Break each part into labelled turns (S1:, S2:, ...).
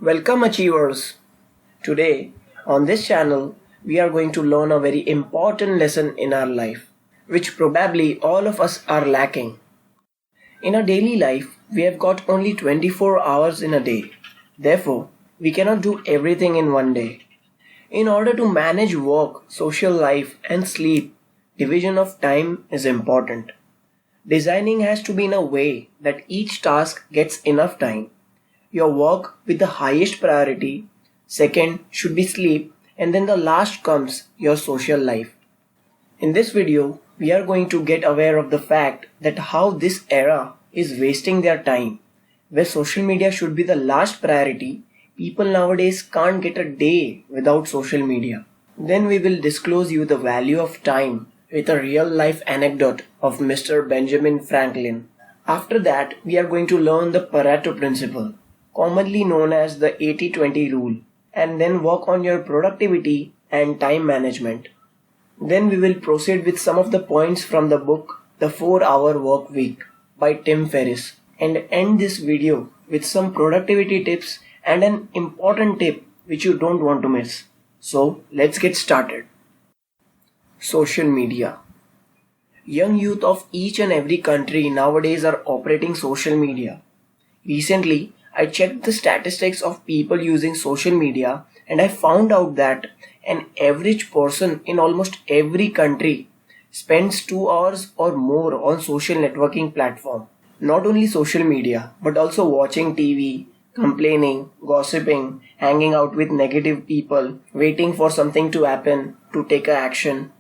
S1: Welcome achievers! Today on this channel we are going to learn a very important lesson in our life which probably all of us are lacking. In our daily life we have got only 24 hours in a day. Therefore, we cannot do everything in one day. In order to manage work, social life and sleep, division of time is important. Designing has to be in a way that each task gets enough time. Your work with the highest priority, second should be sleep, and then the last comes your social life. In this video, we are going to get aware of the fact that how this era is wasting their time. Where social media should be the last priority, people nowadays can't get a day without social media. Then we will disclose you the value of time with a real life anecdote of Mr. Benjamin Franklin. After that, we are going to learn the Pareto principle, commonly known as the 80-20 rule, and then work on your productivity and time management. Then we will proceed with some of the points from the book The 4-Hour Work Week by Tim Ferriss and end this video with some productivity tips and an important tip which you don't want to miss. So let's get started. Social media. Young youth of each and every country nowadays are operating social media. Recently, I checked the statistics of people using social media and I found out that an average person in almost every country spends 2 hours or more on social networking platform. Not only social media, but also watching TV, complaining, gossiping, hanging out with negative people, waiting for something to happen to take a action.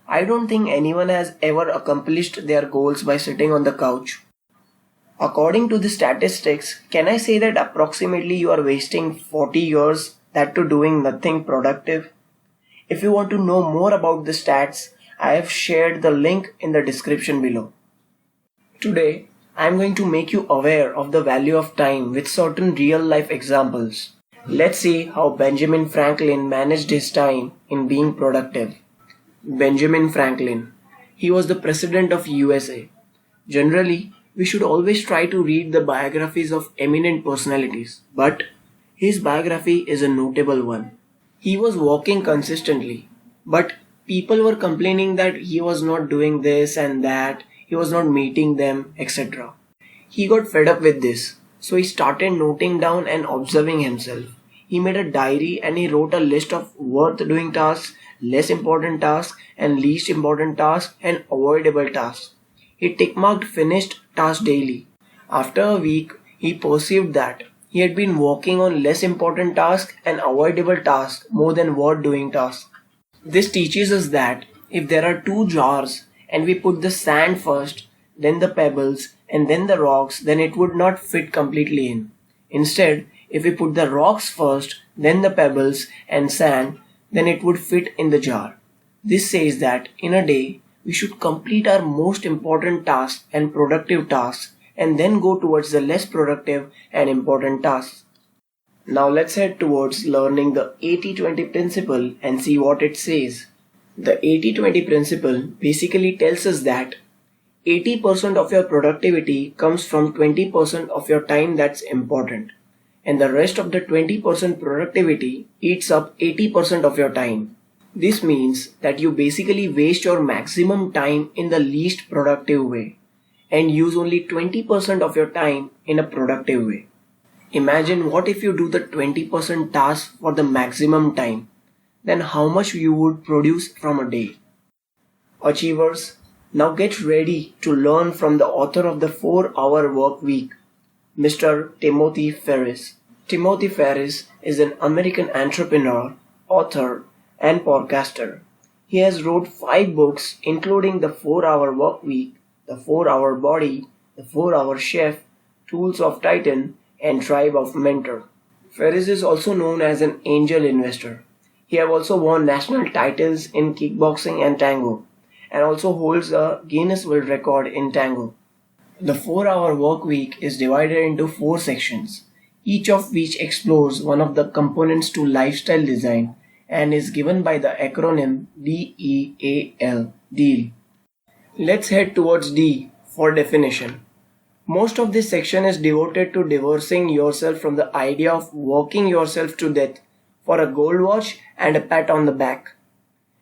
S1: I don't think anyone has ever accomplished their goals by sitting on the couch. According to the statistics, can I say that approximately you are wasting 40 years that to doing nothing productive? If you want to know more about the stats, I have shared the link in the description below. Today, I am going to make you aware of the value of time with certain real life examples. Let's see how Benjamin Franklin managed his time in being productive. Benjamin Franklin. He was the president of USA. Generally, we should always try to read the biographies of eminent personalities, but his biography is a notable one. He was working consistently, but people were complaining that he was not doing this and that, he was not meeting them, etc. He got fed up with this, so he started noting down and observing himself. He made a diary and he wrote a list of worth doing tasks, less important tasks, and least important tasks and avoidable tasks. He tick-marked finished tasks daily. After a week, he perceived that he had been working on less important tasks and avoidable tasks more than worth doing tasks. This teaches us that if there are two jars and we put the sand first, then the pebbles, and then the rocks, then it would not fit completely in. Instead, if we put the rocks first, then the pebbles and sand, then it would fit in the jar. This says that in a day, we should complete our most important tasks and productive tasks and then go towards the less productive and important tasks. Now let's head towards learning the 80-20 principle and see what it says. The 80-20 principle basically tells us that 80% of your productivity comes from 20% of your time that's important, and the rest of the 20% productivity eats up 80% of your time. This means that you basically waste your maximum time in the least productive way and use only 20% of your time in a productive way. Imagine what if you do the 20% task for the maximum time, then how much you would produce from a day. Achievers, now get ready to learn from the author of the 4-Hour Work Week, Mr. Timothy Ferriss. Timothy Ferriss is an American entrepreneur, author, and podcaster. He has wrote 5 books including The 4-Hour Work Week, The 4-Hour Body, The 4-Hour Chef, Tools of Titan, and Tribe of Mentor. Ferriss is also known as an angel investor. He have also won national titles in kickboxing and tango, and also holds a Guinness World Record in tango. The 4-Hour Work Week is divided into 4 sections, each of which explores one of the components to lifestyle design and is given by the acronym DEAL, DEAL. Let's head towards D for definition. Most of this section is devoted to divorcing yourself from the idea of working yourself to death for a gold watch and a pat on the back.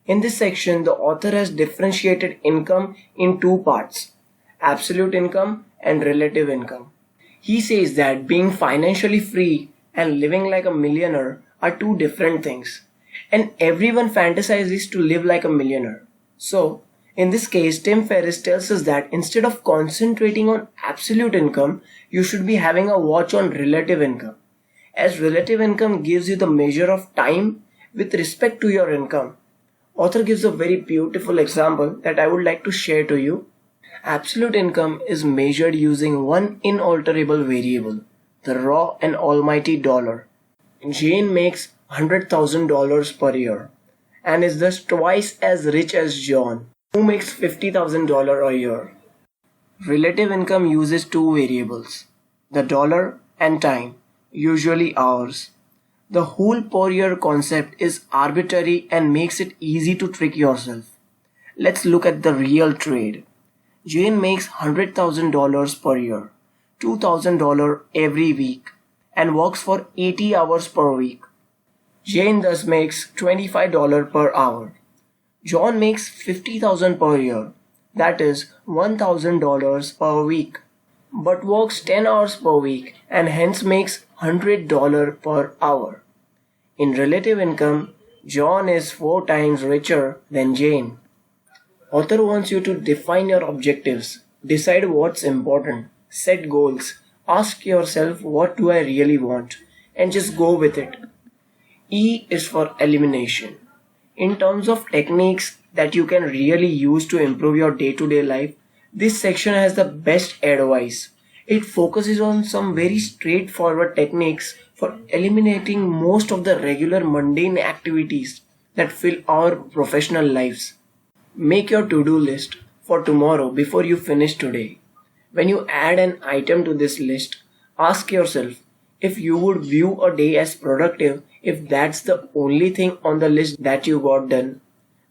S1: In this section, the author has differentiated income in two parts: absolute income and relative income. He says that being financially free and living like a millionaire are two different things, and everyone fantasizes to live like a millionaire. So, in this case, Tim Ferriss tells us that instead of concentrating on absolute income, you should be having a watch on relative income, as relative income gives you the measure of time with respect to your income. Author gives a very beautiful example that I would like to share to you. Absolute income is measured using one inalterable variable, the raw and almighty dollar. Jane makes $100,000 per year and is thus twice as rich as John, who makes $50,000 a year. Relative income uses two variables, the dollar and time, usually hours. The whole per year concept is arbitrary and makes it easy to trick yourself. Let's look at the real trade. Jane makes $100,000 per year, $2,000 every week, and works for 80 hours per week. Jane thus makes $25 per hour. John makes $50,000 per year, that is $1,000 per week, but works 10 hours per week and hence makes $100 per hour. In relative income, John is 4 times richer than Jane. Author wants you to define your objectives, decide what's important, set goals, ask yourself what do I really want, and just go with it. E is for elimination. In terms of techniques that you can really use to improve your day-to-day life, this section has the best advice. It focuses on some very straightforward techniques for eliminating most of the regular mundane activities that fill our professional lives. Make your to-do list for tomorrow before you finish today. When you add an item to this list, ask yourself if you would view a day as productive if that's the only thing on the list that you got done.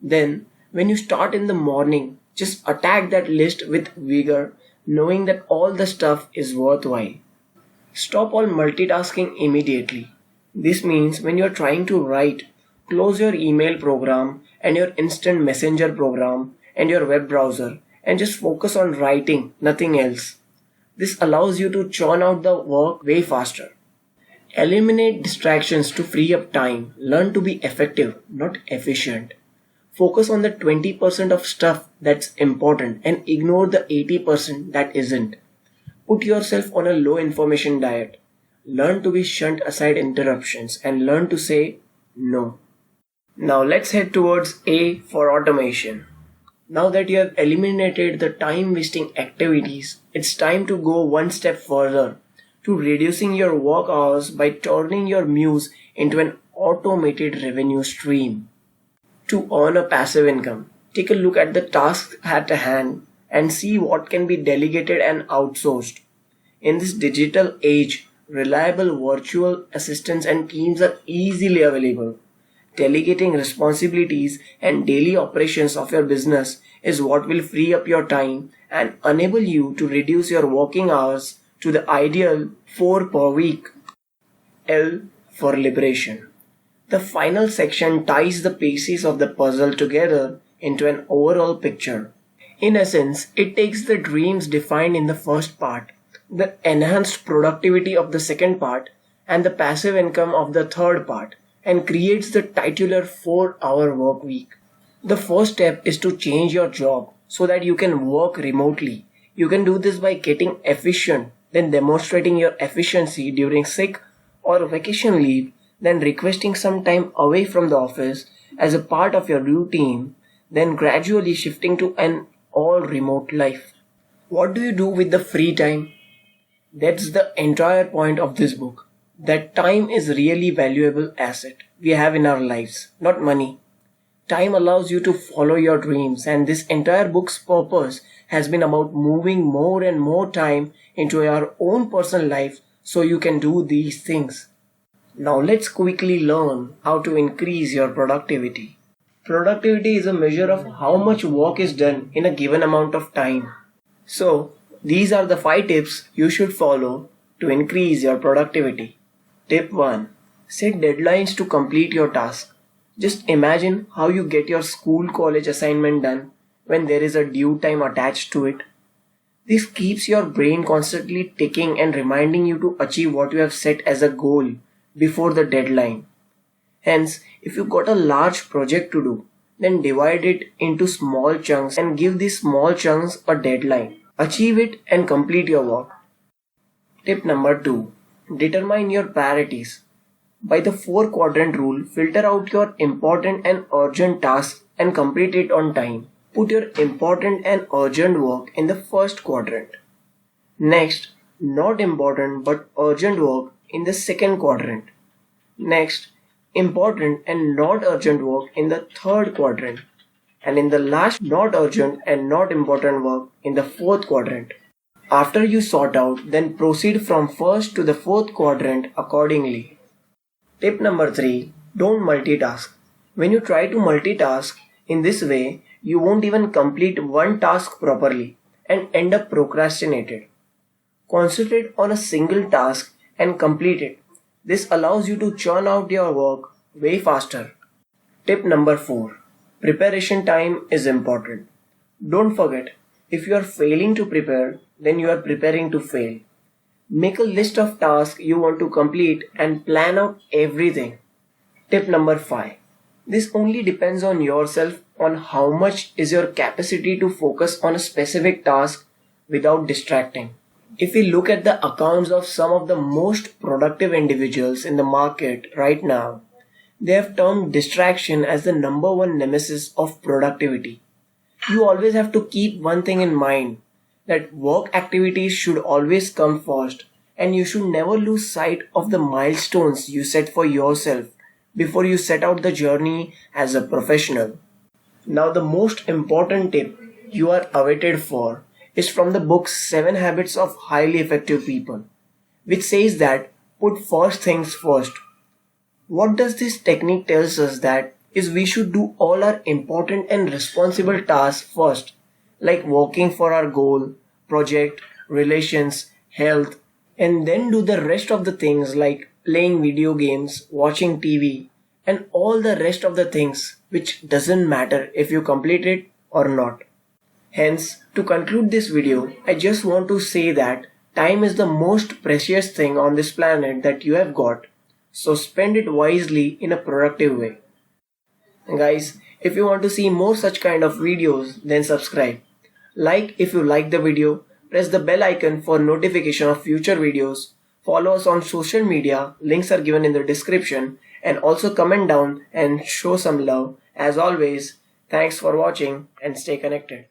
S1: Then, when you start in the morning, just attack that list with vigor, knowing that all the stuff is worthwhile. Stop all multitasking immediately. This means when you're trying to write, close your email program and your instant messenger program and your web browser and just focus on writing, nothing else. This allows you to churn out the work way faster. Eliminate distractions to free up time. Learn to be effective, not efficient. Focus on the 20% of stuff that's important and ignore the 80% that isn't. Put yourself on a low information diet. Learn to be shunt aside interruptions and learn to say no. Now let's head towards A for automation. Now that you have eliminated the time wasting activities, it's time to go one step further to reducing your work hours by turning your muse into an automated revenue stream. To earn a passive income, take a look at the tasks at hand and see what can be delegated and outsourced. In this digital age, reliable virtual assistants and teams are easily available. Delegating responsibilities and daily operations of your business is what will free up your time and enable you to reduce your working hours to the ideal 4 per week. L for liberation. The final section ties the pieces of the puzzle together into an overall picture. In essence, it takes the dreams defined in the first part, the enhanced productivity of the second part, and the passive income of the third part, and creates the titular 4-hour work week. The first step is to change your job so that you can work remotely. You can do this by getting efficient, then demonstrating your efficiency during sick or vacation leave, then requesting some time away from the office as a part of your routine, then gradually shifting to an all remote life. What do you do with the free time? That's the entire point of this book. That time is really valuable asset we have in our lives, not money. Time allows you to follow your dreams, and this entire book's purpose has been about moving more and more time into your own personal life so you can do these things. Now let's quickly learn how to increase your productivity. Productivity is a measure of how much work is done in a given amount of time. So, These are the 5 tips you should follow to increase your productivity. Tip 1. Set deadlines to complete your task. Just imagine how you get your school college assignment done when there is a due time attached to it. This keeps your brain constantly ticking and reminding you to achieve what you have set as a goal before the deadline. Hence, if you got a large project to do, then divide it into small chunks and give these small chunks a deadline. Achieve it and complete your work. Tip number 2. Determine your priorities. By the 4-quadrant rule, filter out your important and urgent tasks and complete it on time. Put your important and urgent work in the first quadrant. Next, not important but urgent work in the second quadrant. Next, important and not urgent work in the third quadrant. And in the last, not urgent and not important work in the fourth quadrant. After you sort out, then proceed from first to the fourth quadrant accordingly. Tip number 3. Don't multitask. When you try to multitask in this way, you won't even complete one task properly and end up procrastinated. Concentrate on a single task and complete it. This allows you to churn out your work way faster. Tip number 4. Preparation time is important. Don't forget, if you are failing to prepare, then you are preparing to fail. Make a list of tasks you want to complete and plan out everything. Tip number 5. This only depends on yourself on how much is your capacity to focus on a specific task without distracting. If we look at the accounts of some of the most productive individuals in the market right now, they have termed distraction as the number one nemesis of productivity. You always have to keep one thing in mind, that work activities should always come first, and you should never lose sight of the milestones you set for yourself before you set out the journey as a professional. Now the most important tip you are awaited for is from the book 7 Habits of Highly Effective People, which says that put first things first. What does this technique tells us that is we should do all our important and responsible tasks first, like working for our goal, project, relations, health, and then do the rest of the things like playing video games, watching TV, and all the rest of the things which doesn't matter if you complete it or not. Hence, to conclude this video, I just want to say that time is the most precious thing on this planet that you have got, so spend it wisely in a productive way. And guys, if you want to see more such kind of videos, then subscribe. Like if you like the video, press the bell icon for notification of future videos. Follow us on social media, links are given in the description, and also comment down and show some love. As always, thanks for watching and stay connected.